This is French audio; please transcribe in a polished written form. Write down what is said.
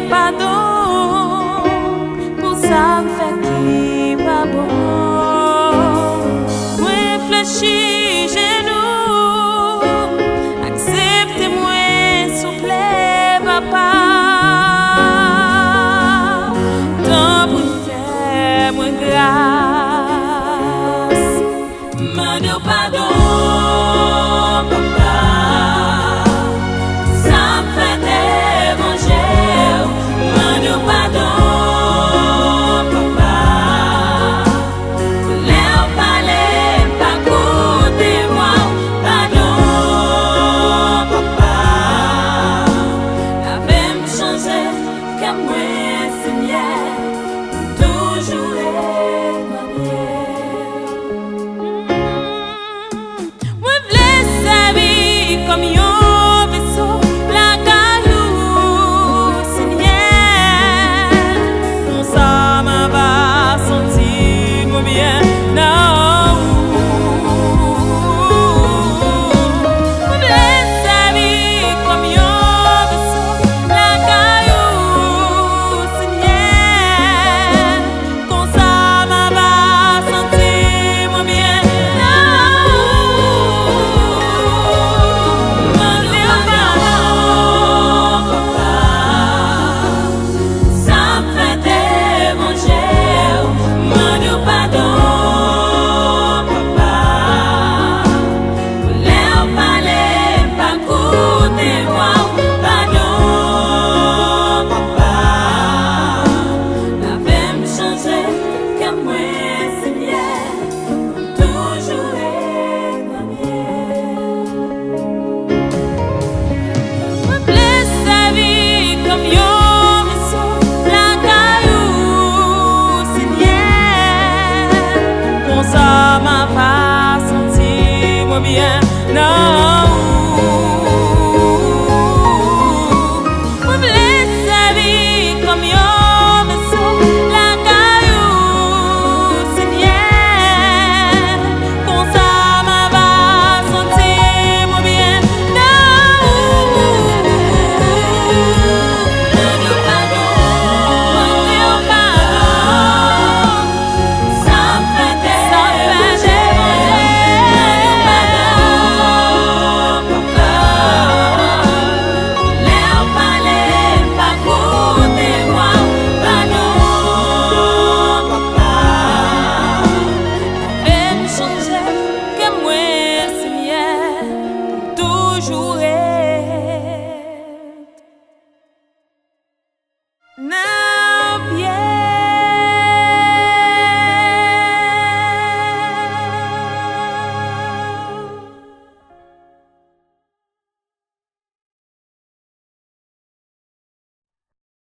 pardon pour ça me fait qui pas bon. Réfléchis, genoux, acceptez-moi, s'il vous plaît, papa. Tant pour faire moi grâce, demande pardon, papa. Ça me fait déranger, demande pardon, papa. L'air parler, pas côté moi, pardon, papa. La vie me changer, comme moi, Seigneur, toujours les comme yon vaisseau, la caillou, Seigneur, pour ça m'a va sentir moi bien, non. Me blesse la vie comme yon vaisseau, la caillou, Seigneur, pour ça m'a va sentir moi bien, non. Ça m'a pas senti moi bien.